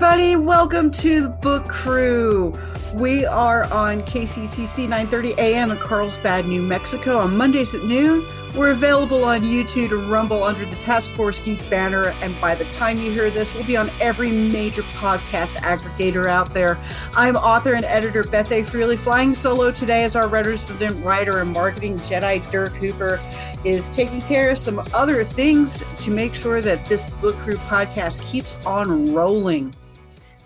everybody. Welcome to the Book Crew. We are on KCCC 9:30 a.m. in Carlsbad, New Mexico on Mondays at noon. We're available on YouTube and Rumble under the Task Force Geek banner, and by the time you hear this, we'll be on every major podcast aggregator out there. I'm author and editor Beth A. Freely. Flying solo today as our resident writer and marketing Jedi Dirk Hooper is taking care of some other things to make sure that this Book Crew podcast keeps on rolling.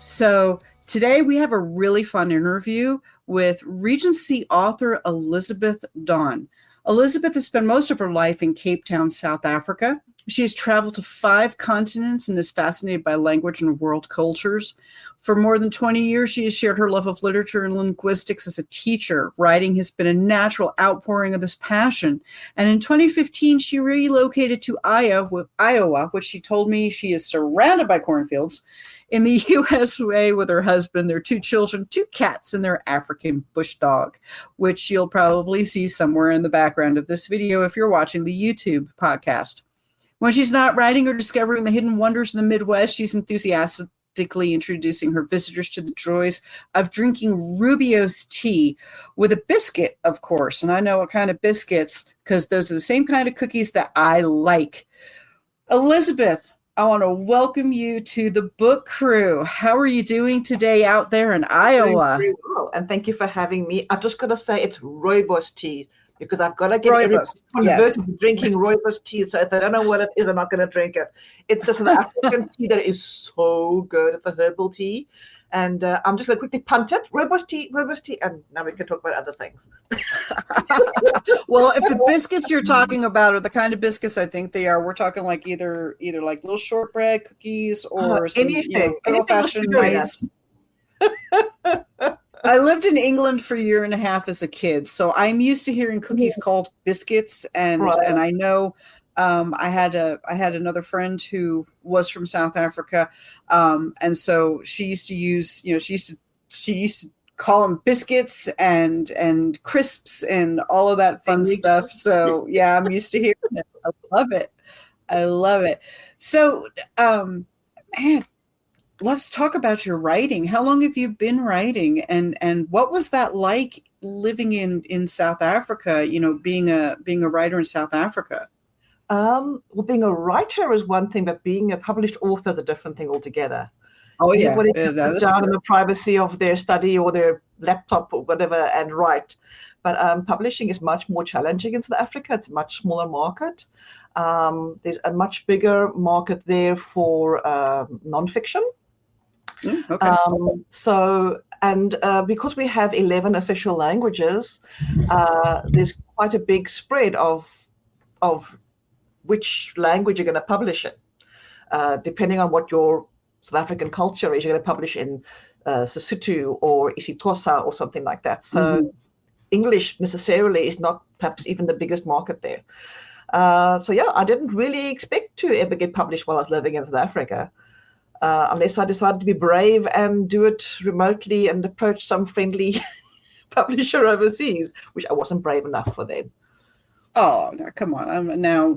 So today we have a really fun interview with Regency author Elizabeth Donne. Elizabeth has spent most of her life in Cape Town, South Africa. She has traveled to 5 continents and is fascinated by language and world cultures. For more than 20 years, she has shared her love of literature and linguistics as a teacher. Writing has been a natural outpouring of this passion. And in 2015, she relocated to Iowa, which she told me she is surrounded by cornfields, in the USA with her husband, their 2 children, 2 cats, and their African bush dog, which you'll probably see somewhere in the background of this video if you're watching the YouTube podcast. When she's not writing or discovering the hidden wonders of the Midwest, she's enthusiastically introducing her visitors to the joys of drinking Rubio's tea with a biscuit, of course. And I know what kind of biscuits, because those are the same kind of cookies that I like. Elizabeth, I want to welcome you to the Book Crew. How are you doing today out there in Iowa? Very well, and thank you for having me. I've just got to say it's rooibos tea, because I've got to get everybody converted to drinking rooibos tea. So if they don't know what it is, I'm not going to drink it. It's just an African tea that is so good. It's a herbal tea. And I'm just going to quickly punt it. Rooibos tea, and now we can talk about other things. Well, if the biscuits you're talking about are the kind of biscuits I think they are, we're talking like either like little shortbread cookies or some old-fashioned nice. I lived in England for a year and a half as a kid, so I'm used to hearing cookies called biscuits, and I know I had another friend who was from South Africa, and so she used to use, she used to call them biscuits and crisps and all of that fun stuff. So yeah, I'm used to hearing it. I love it. So, man, let's talk about your writing. How long have you been writing, and what was that like living in South Africa? Being a writer in South Africa. Well, being a writer is one thing, but being a published author is a different thing altogether. Oh yeah, everybody can sit down in the privacy of their study or their laptop or whatever and write. But publishing is much more challenging in South Africa. It's a much smaller market. There's a much bigger market there for nonfiction. Okay. Because we have 11 official languages, there's quite a big spread of which language you're going to publish in. Depending on what your South African culture is, you're going to publish in Sesotho or isiXhosa or something like that. So English necessarily is not perhaps even the biggest market there. I didn't really expect to ever get published while I was living in South Africa. Unless I decided to be brave and do it remotely and approach some friendly publisher overseas, which I wasn't brave enough for then. Oh, no, come on! Now,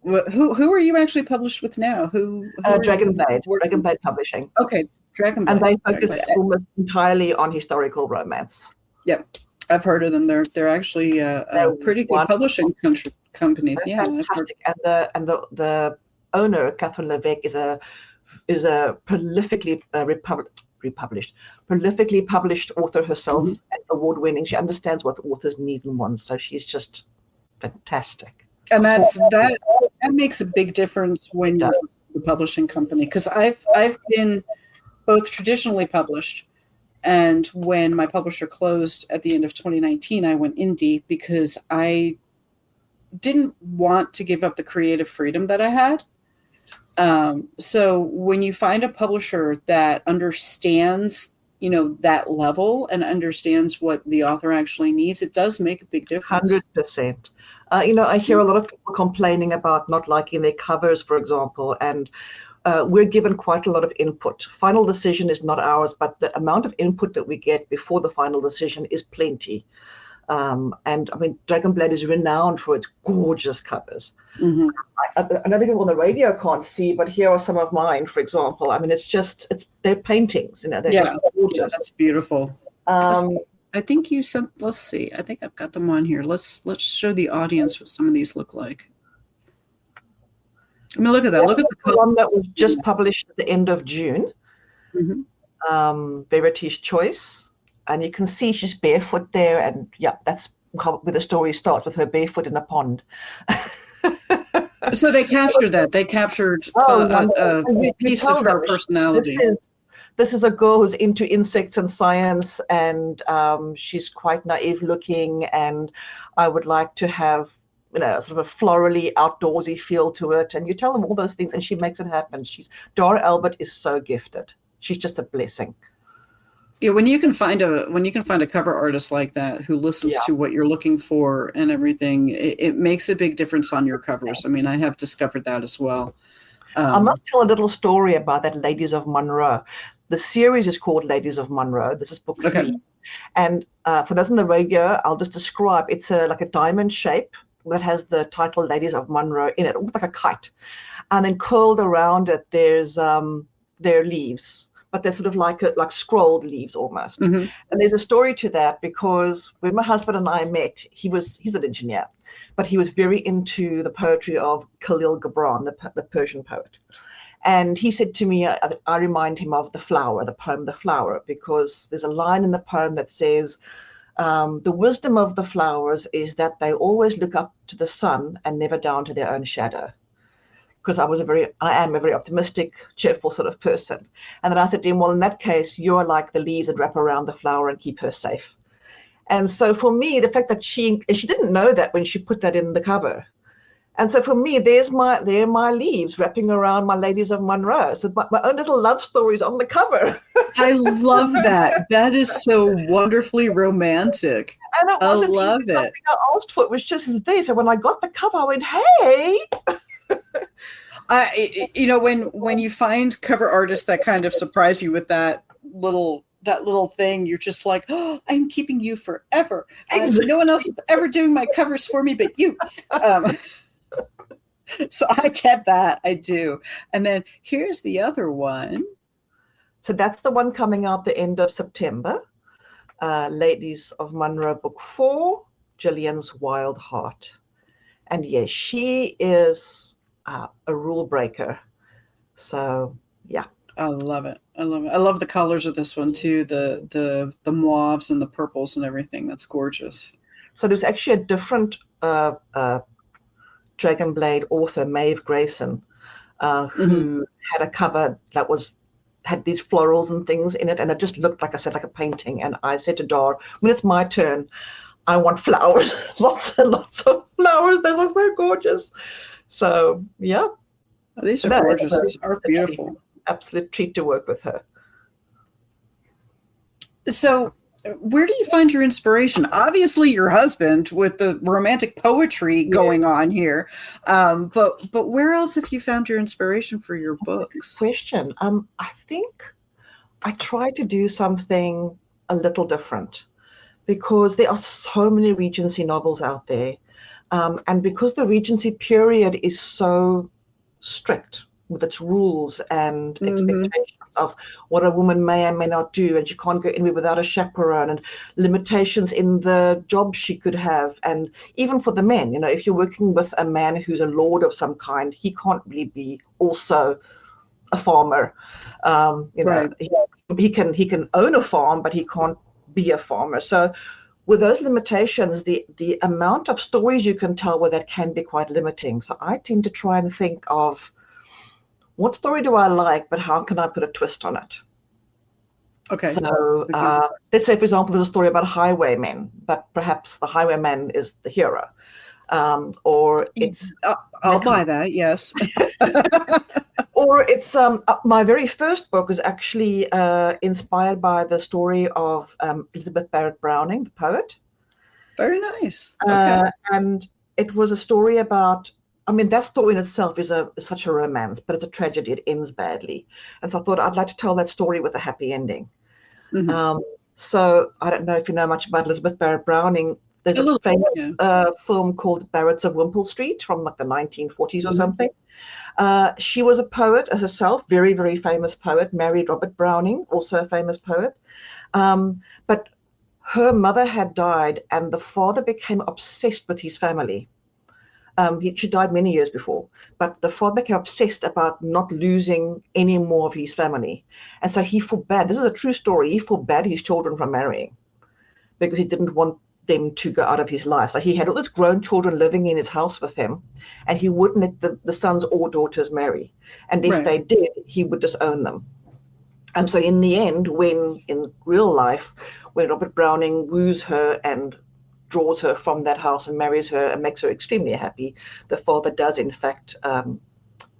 who are you actually published with now? Who Dragonblade Publishing. Okay, Dragonblade, and they focus almost entirely on historical romance. Yep, I've heard of them. They're actually they're pretty good publishing companies. They're fantastic, and the owner, Catherine Levesque, is a prolifically published author herself, and award-winning. She understands what authors need and want, so she's just fantastic. And that makes a big difference when you're the publishing company, because I've been both traditionally published, and when my publisher closed at the end of 2019, I went indie because I didn't want to give up the creative freedom that I had. So when you find a publisher that understands, that level and understands what the author actually needs, it does make a big difference. 100%. I hear a lot of people complaining about not liking their covers, for example, and we're given quite a lot of input. Final decision is not ours, but the amount of input that we get before the final decision is plenty. And I mean, Dragonblade is renowned for its gorgeous covers. Another people on the radio can't see, but here are some of mine, for example. I mean, it's they're paintings, they're gorgeous. That's beautiful. Um, I think you sent, let's see, I think I've got them on here. Let's show the audience what some of these look like. I mean, look at that. Look at the one that was just published at the end of June. Verity's Choice. And you can see she's barefoot there. And yeah, that's where the story starts, with her barefoot in a pond. So they captured that. They captured a piece of her personality. This is a girl who's into insects and science, and she's quite naive looking, and I would like to have, sort of a florally outdoorsy feel to it. And you tell them all those things and she makes it happen. Dara Albert is so gifted. She's just a blessing. Yeah, when you can find a cover artist like that who listens to what you're looking for and everything, it makes a big difference on your covers. I mean, I have discovered that as well. I must tell a little story about that Ladies of Monroe. The series is called Ladies of Monroe. This is book 3. Okay. And for those on the radio, I'll just describe. It's like a diamond shape that has the title Ladies of Monroe in it, almost like a kite. And then curled around it, there's their leaves. But they're sort of like scrolled leaves almost. And there's a story to that, because when my husband and I met, he's an engineer, but he was very into the poetry of Khalil Gibran, the Persian poet. And he said to me, I remind him of The Flower, the poem The Flower, because there's a line in the poem that says, the wisdom of the flowers is that they always look up to the sun and never down to their own shadow. Because I am a very optimistic, cheerful sort of person. And then I said to him, well, in that case, you're like the leaves that wrap around the flower and keep her safe. And so for me, the fact that she didn't know that when she put that in the cover. And so for me, they're my leaves wrapping around my Ladies of Monroe. So my own little love stories on the cover. I love that. That is so wonderfully romantic. And I love it. Something I asked for. It was just this. And when I got the cover, I went, hey. When you find cover artists that kind of surprise you with that little thing, you're just like, oh, I'm keeping you forever. No one else is ever doing my covers for me but you. So I get that. I do. And then here's the other one. So that's the one coming out the end of September. Ladies of Monroe, book 4, Gillian's Wild Heart. And yes, she is a rule breaker. So yeah. I love it. I love the colors of this one too. The mauves and the purples and everything. That's gorgeous. So there's actually a different Dragonblade author, Maeve Grayson, who had a cover that had these florals and things in it, and it just looked, like I said, like a painting. And I said to Dar, when it's my turn, I want flowers, lots and lots of flowers. They look so gorgeous. So yeah, these are gorgeous. These are beautiful. Absolute treat to work with her. So where do you find your inspiration? Obviously your husband with the romantic poetry going on here. But where else have you found your inspiration for your books? Good question. I think I try to do something a little different, because there are so many Regency novels out there. And because the Regency period is so strict with its rules and expectations of what a woman may and may not do, and she can't go anywhere without a chaperone, and limitations in the job she could have. And even for the men, if you're working with a man who's a lord of some kind, he can't really be also a farmer. Right. He can own a farm, but he can't be a farmer. So with those limitations, the amount of stories you can tell with that can be quite limiting. So I tend to try and think of, what story do I like, but how can I put a twist on it? Okay. So let's say, for example, there's a story about highwaymen, but perhaps the highwayman is the hero. Or it's... I'll buy that, yes. Or it's... my very first book was actually inspired by the story of Elizabeth Barrett Browning, the poet. Very nice. Okay. And it was a story about... that story in itself is such a romance, but it's a tragedy. It ends badly. And so I thought I'd like to tell that story with a happy ending. So I don't know if you know much about Elizabeth Barrett Browning. There's a famous film called Barretts of Wimpole Street from like the 1940s or something. She was a poet as herself, very, very famous poet, married Robert Browning, also a famous poet. But her mother had died, and the father became obsessed with his family. She died many years before, but the father became obsessed about not losing any more of his family. And so he forbade, this is a true story, he forbade his children from marrying because he didn't want them to go out of his life. So he had all his grown children living in his house with him, and he wouldn't let the sons or daughters marry. And if they did, he would disown them. And so in the end, when in real life, when Robert Browning woos her and draws her from that house and marries her and makes her extremely happy, the father does in fact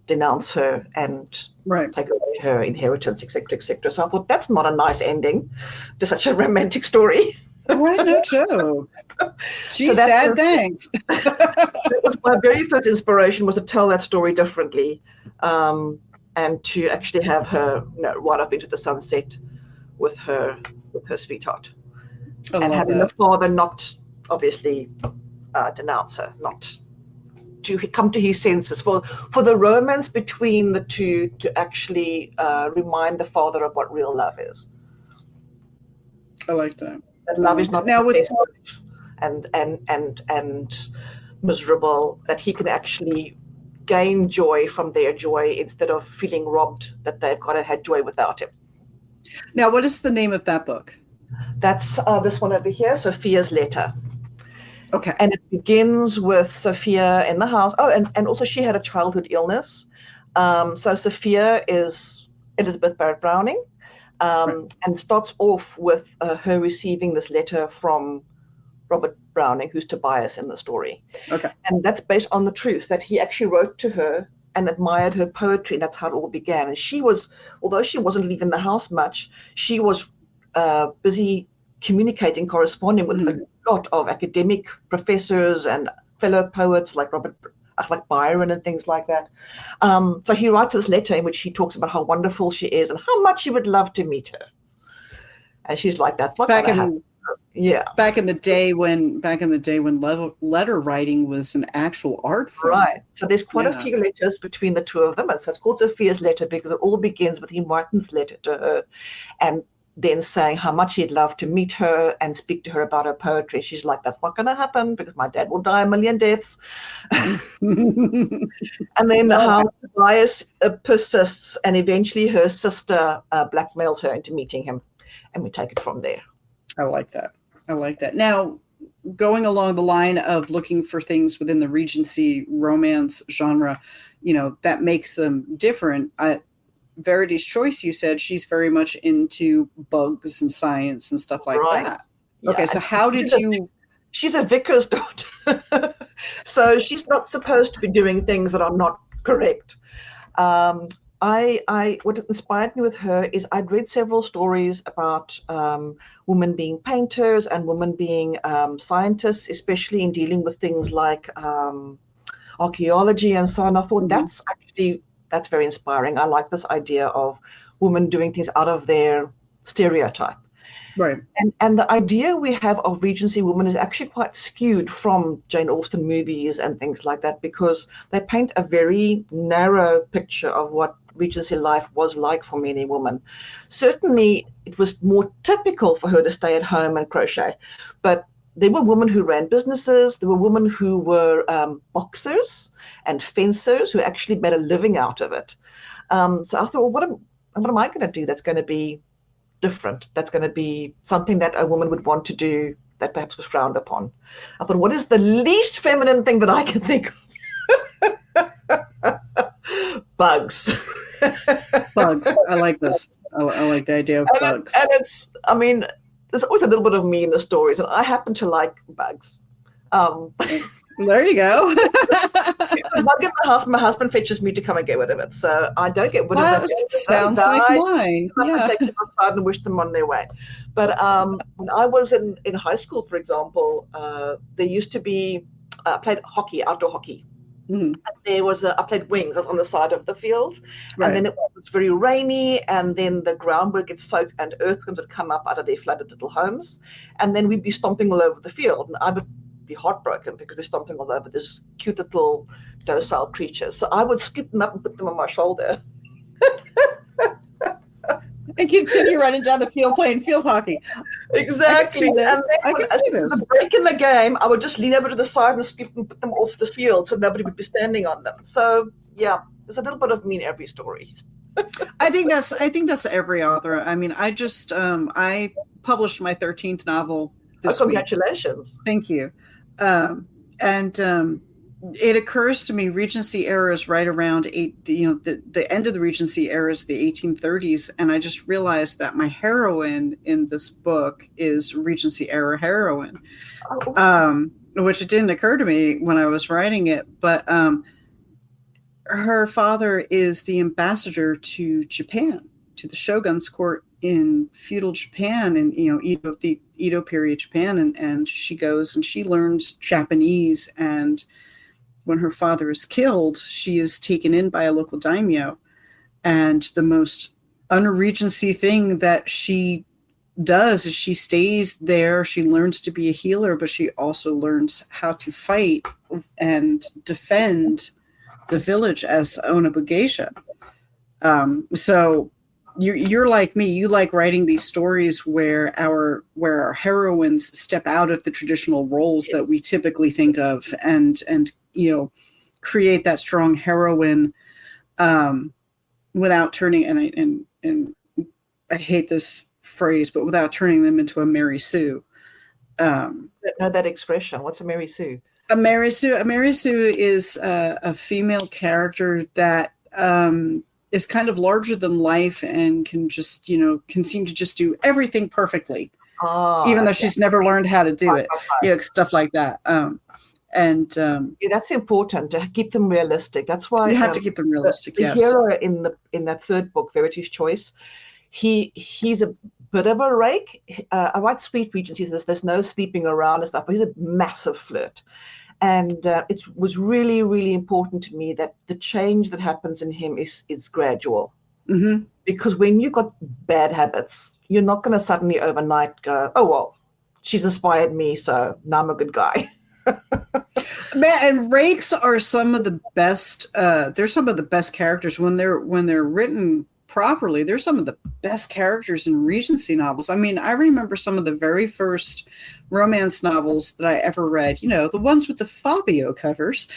denounce her and take away her inheritance, etc., etc. So I thought that's not a nice ending to such a romantic story. What a no joke. Geez, so Dad, thanks. That was my very first inspiration, was to tell that story differently, and to actually have her ride up into the sunset with her sweetheart, and having the father not obviously denounce her, not to come to his senses, for the romance between the two to actually remind the father of what real love is. I like that. That love is not now with and miserable, that he can actually gain joy from their joy instead of feeling robbed that they've got to have joy without him. Now, what is the name of that book? That's this one over here, Sophia's Letter. Okay. And it begins with Sophia in the house. Oh, and also she had a childhood illness. So Sophia is Elizabeth Barrett Browning, and starts off with her receiving this letter from Robert Browning, who's Tobias in the story. Okay. And that's based on the truth that he actually wrote to her and admired her poetry, and that's how it all began. And she was, although she wasn't leaving the house much, she was busy communicating, corresponding with a lot of academic professors and fellow poets like Byron and things like that. So he writes this letter in which he talks about how wonderful she is and how much he would love to meet her. And she's like, "That's not going to happen." Yeah. Back in the day when letter writing was an actual art form. Right. So there's quite a few letters between the two of them. And so it's called Sophia's Letter because it all begins with him writing this letter to her and then saying how much he'd love to meet her and speak to her about her poetry. She's like, "That's not going to happen because my dad will die a million deaths." And then how Tobias persists, and eventually her sister blackmails her into meeting him. And we take it from there. I like that. Now, going along the line of looking for things within the Regency romance genre, that makes them different. Verity's Choice, you said she's very much into bugs and science and stuff like that. Yeah. Okay, so how did you... She's a vicar's daughter. So she's not supposed to be doing things that are not correct. What inspired me with her is I'd read several stories about women being painters and women being scientists, especially in dealing with things like archaeology and so on. I thought that's very inspiring. I like this idea of women doing things out of their stereotype. Right. And the idea we have of Regency women is actually quite skewed from Jane Austen movies and things like that, because they paint a very narrow picture of what Regency life was like for many women. Certainly, it was more typical for her to stay at home and crochet, but there were women who ran businesses. There were women who were boxers and fencers who actually made a living out of it. So I thought, well, what am I going to do that's going to be different? That's going to be something that a woman would want to do that perhaps was frowned upon. I thought, what is the least feminine thing that I can think of? Bugs. Bugs. I like this. I like the idea of bugs. And it's, there's always a little bit of me in the stories, and I happen to like bugs. There you go. If a bug in the house, my husband fetches me to come and get rid of it. So I don't get rid of it. Sounds like mine. I take them outside and wish them on their way. But when I was in high school, for example, there used to be, I played hockey, outdoor hockey. Mm-hmm. There was I played wings on the side of the field, and then it was very rainy, and then the ground would get soaked, and earthworms would come up out of their flooded little homes, and then we'd be stomping all over the field, and I would be heartbroken because we're stomping all over this cute little docile creature. So I would scoop them up and put them on my shoulder. And continue running down the field playing field hockey. Exactly. And then as a break in the game, I would just lean over to the side and scoop and put them off the field so nobody would be standing on them. So yeah, there's a little bit of me in every story. I think that's every author. I mean, I just I published my 13th novel this week. Congratulations. Thank you. And it occurs to me Regency era is right around the end of the Regency era is the 1830s, and I just realized that my heroine in this book is Regency era heroine, which it didn't occur to me when I was writing it, but her father is the ambassador to Japan, to the shogun's court in feudal Japan, and the Edo period Japan, and she goes and she learns Japanese, and when her father is killed, she is taken in by a local daimyo, and the most un-Regency thing that she does is she stays there. She learns to be a healer, but she also learns how to fight and defend the village as own obligation. So you're like me. You like writing these stories where our heroines step out of the traditional roles that we typically think of, and create that strong heroine without turning. And I hate this phrase, but without turning them into a Mary Sue. I don't know that expression. What's a Mary Sue? A Mary Sue is a female character that is kind of larger than life and can just, can seem to just do everything perfectly, even though she's never learned how to do it. Stuff like that. That's important to keep them realistic. That's why you have to keep them realistic. The hero in that third book, Verity's Choice, he's a bit of a rake. I write Sweet Regency. There's no sleeping around and stuff, but he's a massive flirt. And it was really, really important to me that the change that happens in him is gradual. Mm-hmm. Because when you've got bad habits, you're not going to suddenly overnight go, oh, well, she's inspired me, so now I'm a good guy. Man, and rakes are some of the best. They're some of the best characters when they're written properly. They're some of the best characters in Regency novels. I mean, I remember some of the very first romance novels that I ever read. The ones with the Fabio covers.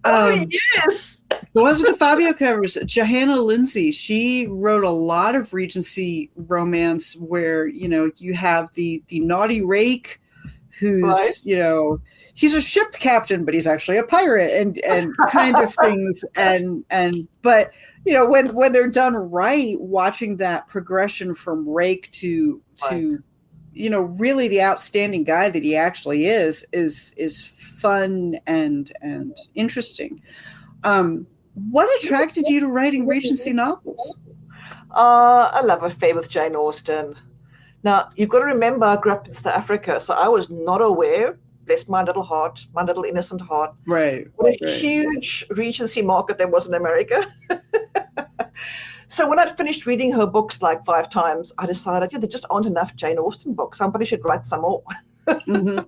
Yes, the ones with the Fabio covers. Johanna Lindsay. She wrote a lot of Regency romance where you have the naughty rake, who's he's a ship captain, but he's actually a pirate, and kind of things. But when they're done right, watching that progression from rake to really the outstanding guy that he actually is fun and interesting. What attracted you to writing Regency novels? A love affair with Jane Austen. Now, you've got to remember, I grew up in South Africa, so I was not aware, bless my little heart, my little innocent heart, what a huge Regency market there was in America. So when I'd finished reading her books like 5 times, I decided, there just aren't enough Jane Austen books. Somebody should write some more. Mm-hmm.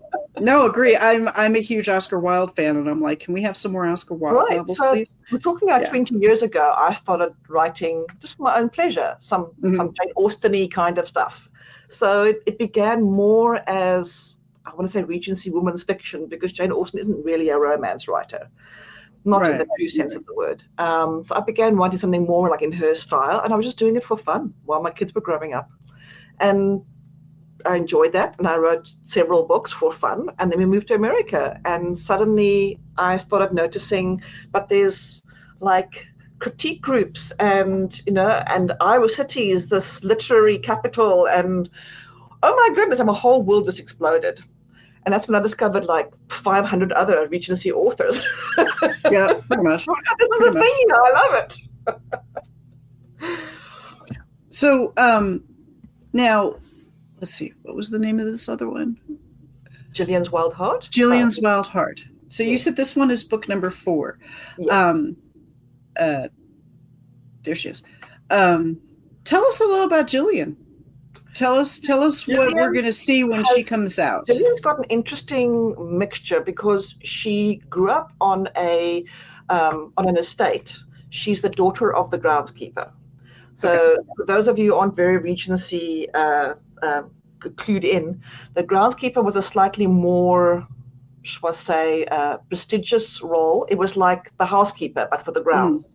No, agree. I'm a huge Oscar Wilde fan, and I'm like, can we have some more Oscar Wilde novels, so please? We're talking about 20 years ago. I started writing just for my own pleasure, some Jane Austen-y kind of stuff. So it began more as, I want to say, Regency women's fiction, because Jane Austen isn't really a romance writer, not in the true sense of the word. So I began writing something more like in her style, and I was just doing it for fun while my kids were growing up. And I enjoyed that, and I wrote several books for fun, and then we moved to America, and suddenly I started noticing, but there's like critique groups, and and Iowa City is this literary capital, and oh my goodness, and my whole world just exploded. And that's when I discovered like 500 other Regency authors. Yeah, pretty much. This is the thing, I love it. So now, let's see, what was the name of this other one? Gillian's Wild Heart. Gillian's Wild Heart. So you said this one is book number 4. Yes. There she is. Tell us a little about Gillian. Tell us what we're going to see when she comes out. Gillian's got an interesting mixture because she grew up on an estate. She's the daughter of the groundskeeper. So for those of you who aren't very Regency clued in, the groundskeeper was a slightly more, shall I say, prestigious role. It was like the housekeeper, but for the grounds.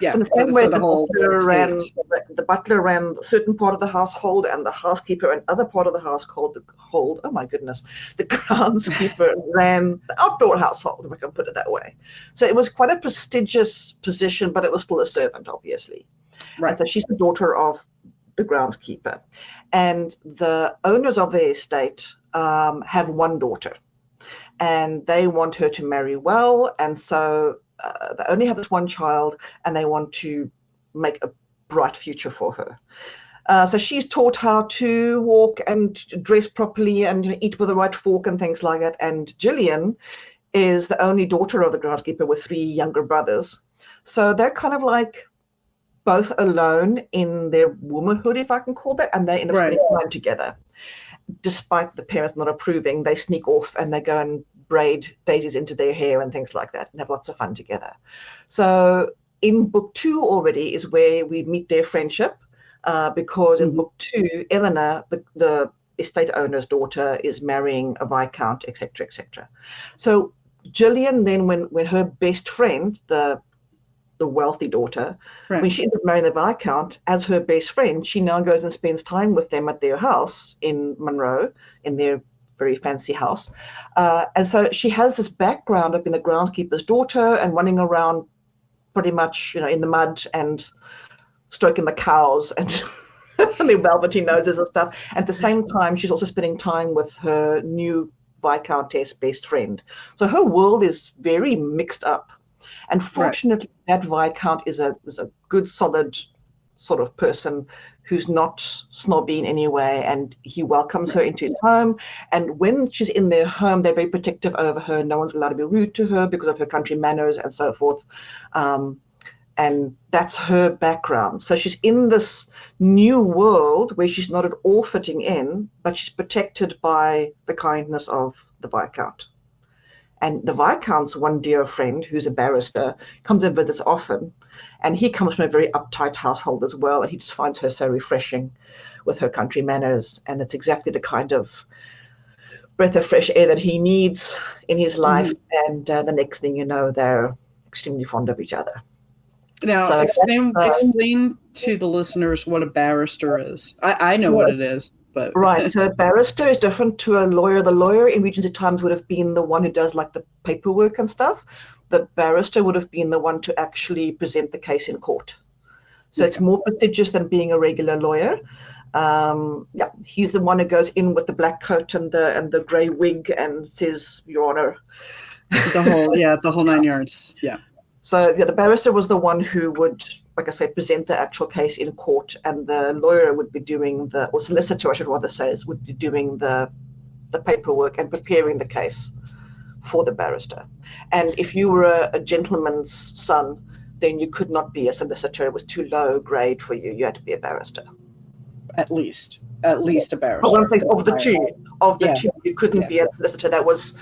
Yeah, so in the same way, the butler ran a certain part of the household, and the housekeeper another part of the household. Oh my goodness, the groundskeeper ran the outdoor household, if I can put it that way. So it was quite a prestigious position, but it was still a servant, obviously. Right. And so she's the daughter of the groundskeeper, and the owners of the estate have one daughter, and they want her to marry well, and so they only have this one child, and they want to make a bright future for her. So she's taught how to walk and dress properly and eat with the right fork and things like that. And Gillian is the only daughter of the groundskeeper with 3 younger brothers. So they're kind of like both alone in their womanhood, if I can call that, and they end up spending time together. Despite the parents not approving, they sneak off and they go and braid daisies into their hair and things like that and have lots of fun together. So in book 2 already is where we meet their friendship, because in book 2, Eleanor, the estate owner's daughter, is marrying a viscount, etc., etc. So Gillian then, when her best friend, the wealthy daughter, when she ends up marrying the viscount, as her best friend, she now goes and spends time with them at their house in Monroe, in their very fancy house. And so she has this background of being the groundskeeper's daughter and running around pretty much, in the mud and stroking the cows and their velvety noses and stuff. At the same time, she's also spending time with her new viscountess best friend. So her world is very mixed up. And fortunately, that viscount is a good, solid sort of person who's not snobby in any way, and he welcomes her into his home. And when she's in their home, they're very protective over her. No one's allowed to be rude to her because of her country manners and so forth. And that's her background. So she's in this new world where she's not at all fitting in, but she's protected by the kindness of the viscount. And the viscount's one dear friend, who's a barrister, comes and visits often. And he comes from a very uptight household as well. And he just finds her so refreshing with her country manners. And it's exactly the kind of breath of fresh air that he needs in his life. And the next thing you know, they're extremely fond of each other. Now, so explain to the listeners what a barrister is. I know what it is. But right, so a barrister is different to a lawyer. The lawyer in Regency times would have been the one who does like the paperwork and stuff. The barrister would have been the one to actually present the case in court. So it's more prestigious than being a regular lawyer. He's the one who goes in with the black coat and the grey wig and says, "Your Honor." The whole 9 yards. Yeah. So the barrister was the one who would, like I say, present the actual case in court, and the lawyer would be doing or solicitor, I should rather say, would be doing the paperwork and preparing the case for the barrister. And if you were a gentleman's son, then you could not be a solicitor. It was too low grade for you. You had to be a barrister. At least a barrister. But one place of the two, you couldn't be a solicitor. That was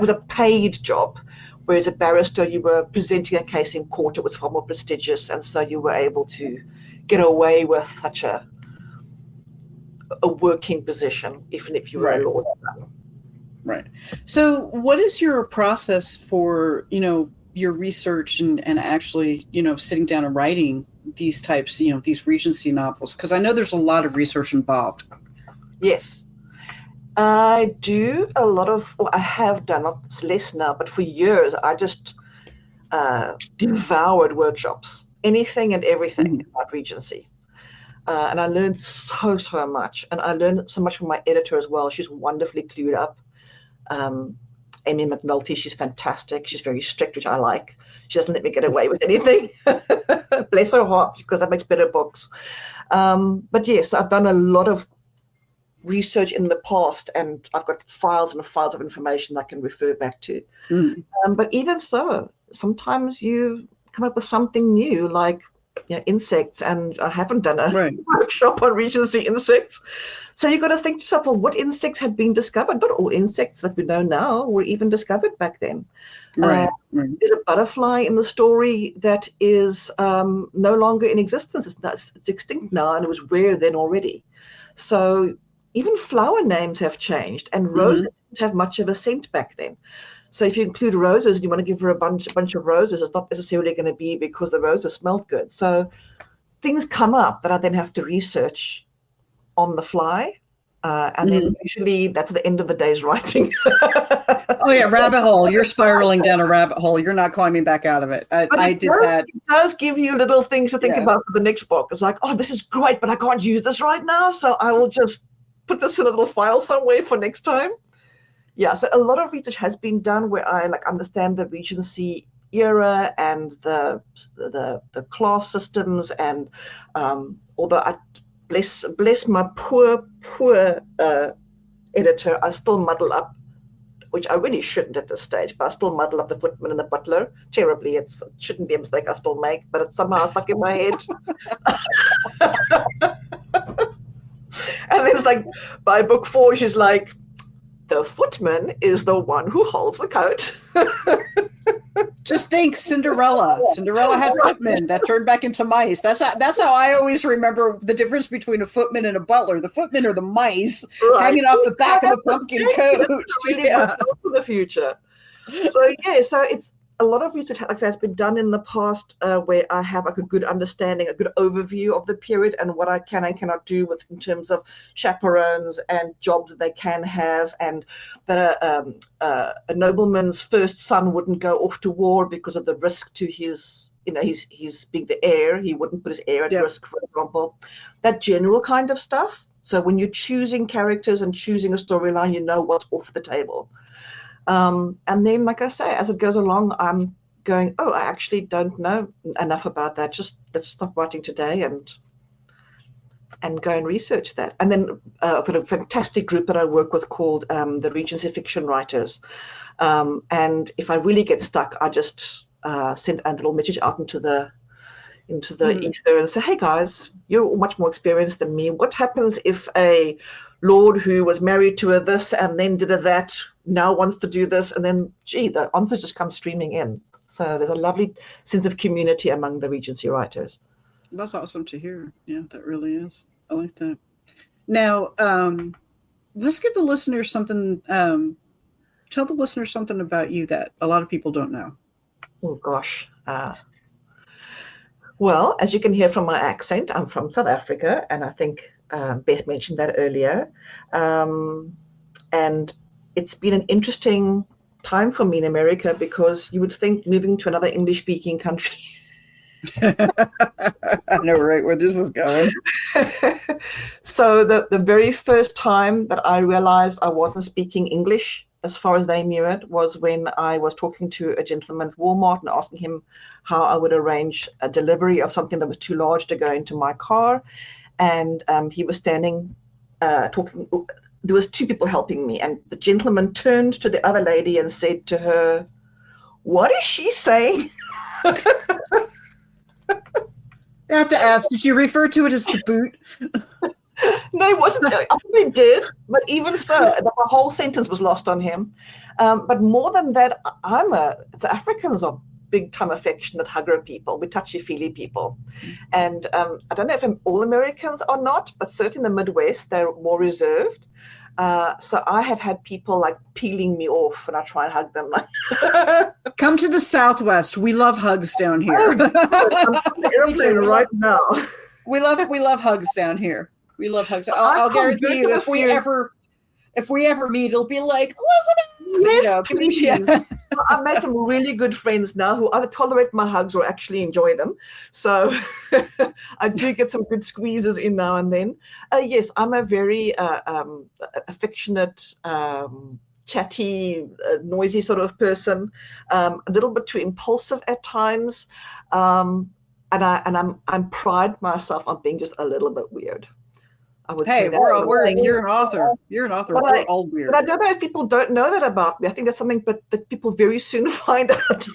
a paid job. Whereas a barrister, you were presenting a case in court. It was far more prestigious, and so you were able to get away with such a working position, even if you were a lawyer. Right. So what is your process for, your research and actually, sitting down and writing these types, these Regency novels? Because I know there's a lot of research involved. Yes. I do a lot of, I have done, not less now, but for years, I just devoured workshops, anything and everything about Regency. And I learned so much. And I learned so much from my editor as well. She's wonderfully clued up. Amy McNulty, she's fantastic. She's very strict, which I like. She doesn't let me get away with anything. Bless her heart, because that makes better books. But yes, I've done a lot of research in the past, and I've got files and files of information I can refer back to. But even so, sometimes you come up with something new, like insects, and I haven't done a Right. workshop on Regency insects. So you've got to think to yourself, well, what insects had been discovered? Not all insects that we know now were even discovered back then. Right. There's a butterfly in the story that is no longer in existence. It's extinct now, and it was rare then already. So even flower names have changed, and roses didn't have much of a scent back then. So if you include roses and you want to give her a bunch of roses, it's not necessarily going to be because the roses smelled good. So things come up that I then have to research on the fly. And then usually that's the end of the day's writing. Oh yeah, rabbit hole. You're spiraling down a rabbit hole. You're not climbing back out of it. I did that. It does give you little things to think about for the next book. It's like, oh, this is great, but I can't use this right now. So I will just put this in a little file somewhere for next time. Yeah, so a lot of research has been done where I understand the Regency era and the class systems, and although I bless my poor editor, I still muddle up, which I really shouldn't at this stage, but I still muddle up the footman and the butler terribly. It shouldn't be a mistake I still make, but it's somehow stuck in my head. And then it's like, by book 4, she's like, the footman is the one who holds the coat. Just think, Cinderella. Cinderella had footmen that turned back into mice. That's how I always remember the difference between a footman and a butler. The footmen are the mice hanging off the back of the pumpkin coat. For the future. So it's a lot of research, like I said, has been done in the past where I have a good understanding, a good overview of the period and what I can and cannot do with in terms of chaperones and jobs that they can have, and that a nobleman's first son wouldn't go off to war because of the risk to his, he's being the heir. He wouldn't put his heir at risk, for example. That general kind of stuff. So when you're choosing characters and choosing a storyline, you know what's off the table. And then, like I say, as it goes along, I'm going, oh, I actually don't know enough about that. Just let's stop writing today and go and research that. And then for a fantastic group that I work with called the Regency Fiction Writers. And if I really get stuck, I just send a little message out into the ether and say, hey guys, you're much more experienced than me. What happens if a lord who was married to a this and then did a that now wants to do this? And then, the answers just come streaming in. So there's a lovely sense of community among the Regency writers. That's awesome to hear. Yeah, that really is. I like that. Now, let's give the listeners something. Tell the listeners something about you that a lot of people don't know. Oh, gosh. Well, as you can hear from my accent, I'm from South Africa, and I think Beth mentioned that earlier. And it's been an interesting time for me in America, because you would think moving to another English-speaking country. I know right where this was going. So the very first time that I realized I wasn't speaking English as far as they knew it was when I was talking to a gentleman at Walmart and asking him how I would arrange a delivery of something that was too large to go into my car. And he was standing talking. There was 2 people helping me, and the gentleman turned to the other lady and said to her, "What is she saying?" I have to ask, did you refer to it as the boot? No, it wasn't. I probably did, but even so, the whole sentence was lost on him. But more than that, Africans are big-time affectionate hugger people. We're touchy-feely people. And I don't know if all Americans are not, but certainly in the Midwest, they're more reserved. So I have had people like peeling me off when I try and hug them. Come to the Southwest. We love hugs down here. I'm on the airplane right now. We love hugs down here. We love hugs. I'll guarantee you, if we ever meet, it'll be like, Elizabeth. Yes, I've made some really good friends now who either tolerate my hugs or actually enjoy them. So I do get some good squeezes in now and then. Yes, I'm a very affectionate, chatty, noisy sort of person. A little bit too impulsive at times, and I'm pride myself on being just a little bit weird. I would say that. You're an author. You're an author. We're all weird. But I don't know if people don't know that about me. I think that's something that people very soon find out.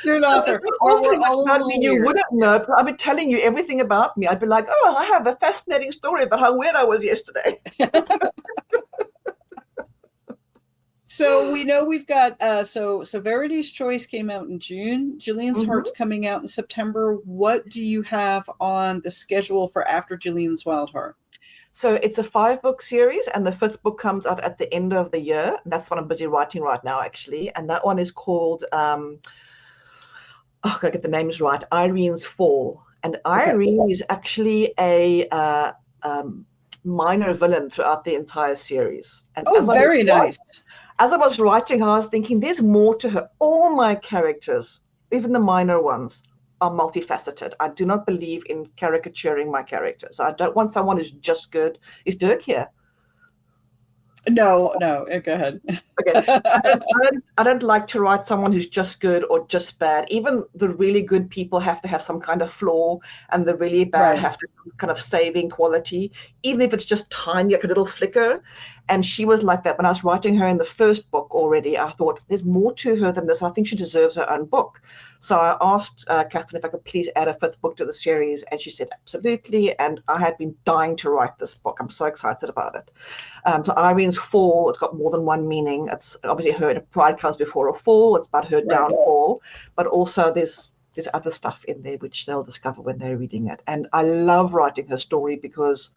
You're an author. All We're pretty much all about me you weird. wouldn't know. I've been telling you everything about me. I'd be like, oh, I have a fascinating story about how weird I was yesterday. So we know we've got so Verity's Choice came out in June. Jillian's Heart's coming out in September. What do you have on the schedule for after Jillian's Wild Heart? So it's a 5-book series, and the 5th book comes out at the end of the year. And that's what I'm busy writing right now, actually. And that one is called I've got to get the names right. Irene's Fall. And Irene is actually a minor villain throughout the entire series. And very nice. As I was writing, I was thinking there's more to her. All my characters, even the minor ones, are multifaceted. I do not believe in caricaturing my characters. I don't want someone who's just good. Is Dirk here? No, go ahead. Okay. I don't like to write someone who's just good or just bad. Even the really good people have to have some kind of flaw, and the really bad have to have kind of saving quality, even if it's just tiny, like a little flicker. And she was like that. When I was writing her in the 1st book already, I thought there's more to her than this. I think she deserves her own book. So I asked Catherine if I could please add a 5th book to the series, and she said absolutely. And I had been dying to write this book. I'm so excited about it. So Irene's Fall, it's got more than one meaning. It's obviously her pride comes before a fall. It's about her downfall, but also there's other stuff in there which they'll discover when they're reading it. And I love writing her story because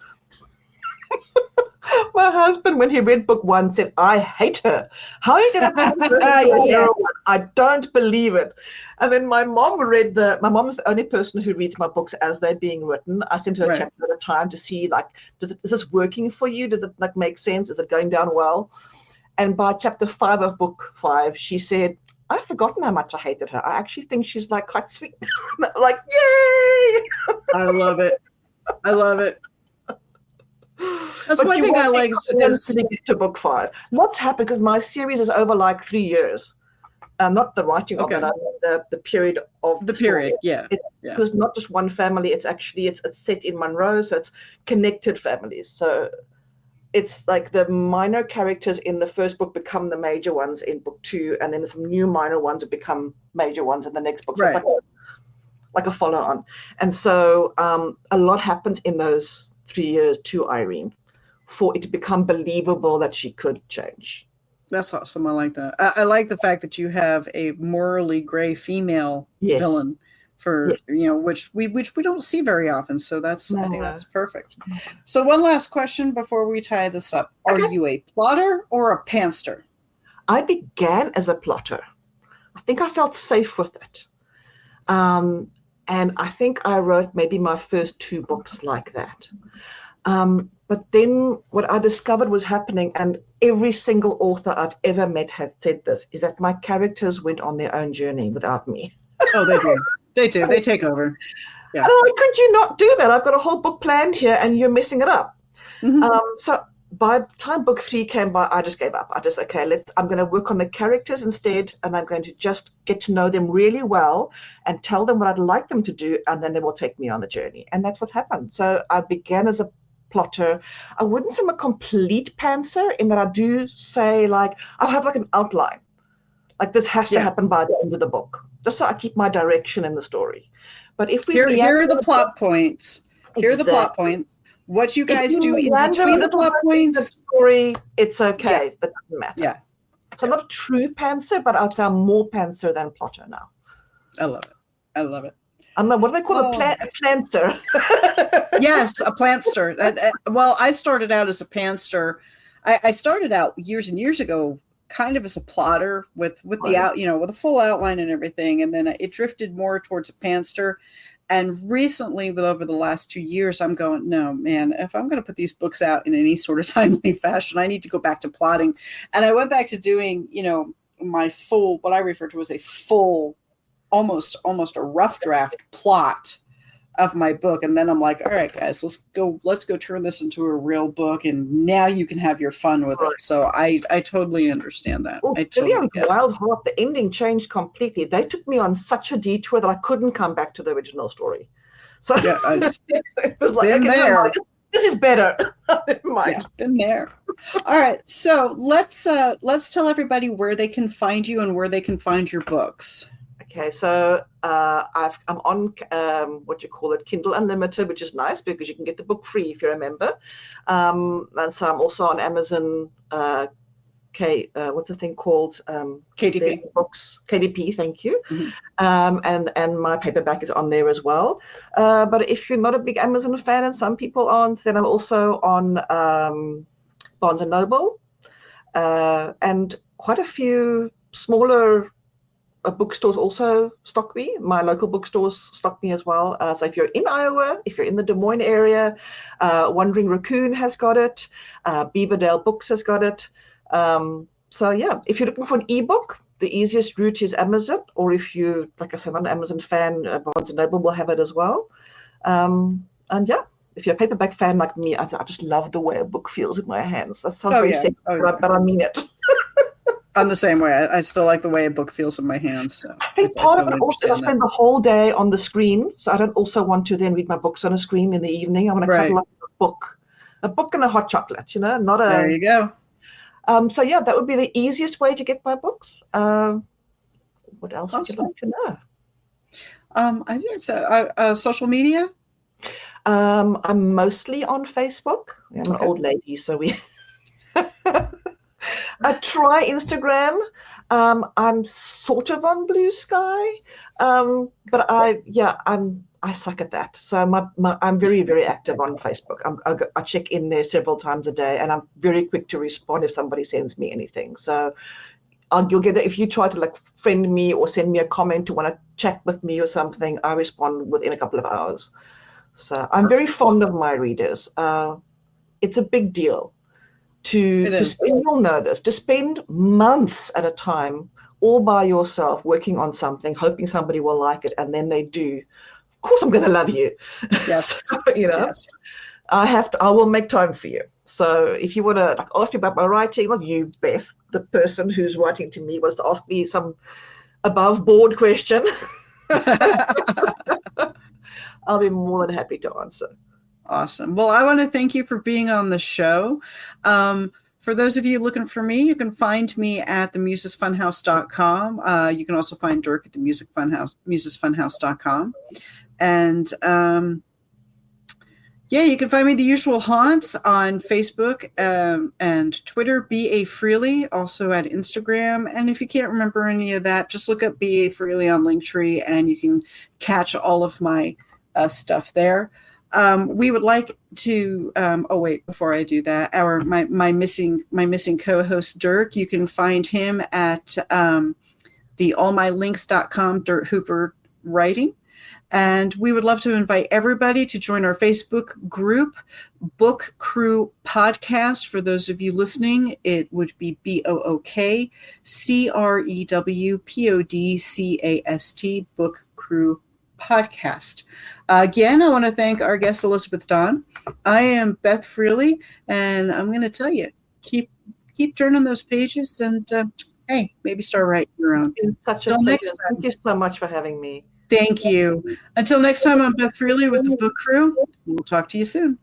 my husband, when he read book 1, said, I hate her. How are you going to turn her into a heroine? I don't believe it. And then my mom my mom is the only person who reads my books as they're being written. I sent her a chapter at a time to see, like, is this working for you? Does it like make sense? Is it going down well? And by chapter 5 of book 5, she said, I've forgotten how much I hated her. I actually think she's like quite sweet. Like, yay! I love it. I love it. That's one thing I like. To book 5. What's happened, because my series is over like 3 years. Not the writing of it, the period of the period. Yeah. Because not just one family. It's actually it's set in Monroe, so it's connected families. So it's like the minor characters in the 1st book become the major ones in book 2, and then some new minor ones will become major ones in the next book. So it's like a follow-on. And so a lot happened in those 3 years to Irene for it to become believable that she could change. That's awesome. I like that. I like the fact that you have a morally gray female villain for which we don't see very often. So I think that's perfect. So one last question before we tie this up. Are you a plotter or a pantser? I began as a plotter. I think I felt safe with it. And I think I wrote maybe my first 2 books like that. But then what I discovered was happening, and every single author I've ever met has said this, is that my characters went on their own journey without me. Oh, they do. They do. They take over. Yeah. Oh, could you not do that? I've got a whole book planned here and you're messing it up. So by the time book 3 came by, I just gave up. I just, I'm going to work on the characters instead, and I'm going to just get to know them really well and tell them what I'd like them to do, and then they will take me on the journey. And that's what happened. So I began as a plotter. I wouldn't say I'm a complete pantser in that I do say, like, I'll have like an outline. Like this has to happen by the end of the book, just so I keep my direction in the story. But if we here are the plot points. Here are the plot points. What you guys do in between the plot points, the story, it's okay, but it doesn't matter. Yeah. So I'm not a true pantser, but I'd say I'm more pantser than plotter now. I love it. I love it. I'm what do they call a plantster? Yes, a plantster. Well, I started out as a pantster. I started out years and years ago kind of as a plotter with the with a full outline and everything, and then it drifted more towards a pantster. And recently, over the last 2 years, I'm going, no, man, if I'm going to put these books out in any sort of timely fashion, I need to go back to plotting. And I went back to doing, my full, what I refer to as a full, almost a rough draft plot of my book. And then I'm like, all right, guys, let's go turn this into a real book. And now you can have your fun with it. So I totally understand that. Well, Wild Heart, the ending changed completely. They took me on such a detour that I couldn't come back to the original story. So it was like, there. This is better. Been there. All right. So let's tell everybody where they can find you and where they can find your books. Okay, so I'm on what you call it, Kindle Unlimited, which is nice because you can get the book free if you're a member. And so I'm also on Amazon. What's the thing called? KDP books. KDP, thank you. Mm-hmm. And my paperback is on there as well. But if you're not a big Amazon fan, and some people aren't, then I'm also on Barnes and Noble, and quite a few smaller bookstores also stock me. My local bookstores stock me as well. So if you're in Iowa, if you're in the Des Moines area, Wandering Raccoon has got it. Beaverdale Books has got it. So yeah, if you're looking for an ebook, the easiest route is Amazon. Or if you, like I said, not an Amazon fan, Barnes and Noble will have it as well. And yeah, if you're a paperback fan like me, I just love the way a book feels in my hands. That sounds very sexy, but I mean it. I'm the same way. I still like the way a book feels in my hands. So I think part of it also is I spend the whole day on the screen, so I don't also want to then read my books on a screen in the evening. I want to cuddle up a book and a hot chocolate, not a. There you go. So yeah, that would be the easiest way to get my books. What else would you like to know? I think it's social media. I'm mostly on Facebook. I'm an old lady, so we. I try Instagram. I'm sort of on Blue Sky, but I suck at that. So I'm very, very active on Facebook. I check in there several times a day, and I'm very quick to respond if somebody sends me anything. So you'll get it if you try to friend me or send me a comment or want to chat with me or something. I respond within a couple of hours. So I'm very fond of my readers. It's a big deal. To spend, you'll know this, to spend months at a time all by yourself working on something, hoping somebody will like it, and then they do. Of course, I'm going to love you. Yes. So, yes. I will make time for you. So if you want to ask me about my writing, not you, Beth, the person who's writing to me was to ask me some above board question. I'll be more than happy to answer. Awesome. Well, I want to thank you for being on the show. For those of you looking for me, you can find me at themusesfunhouse.com. You can also find Dirk at the musesfunhouse.com. And you can find me the usual haunts on Facebook and Twitter, B.A. Freely, also at Instagram. And if you can't remember any of that, just look up B.A. Freely on Linktree and you can catch all of my stuff there. We would like to. Before I do that, my missing co-host Dirk. You can find him at the allmylinks.com, Dirk Hooper Writing, and we would love to invite everybody to join our Facebook group, Book Crew Podcast. For those of you listening, it would be BOOKCREWPODCAST, Book Crew Podcast. Again, I want to thank our guest Elizabeth Donne. I am Beth Freely, and I'm going to tell you, keep turning those pages, and hey, maybe start writing your own. Until next time. Thank you so much for having me. Thank you. Until next time, I'm Beth Freely with the Book Crew. We'll talk to you soon.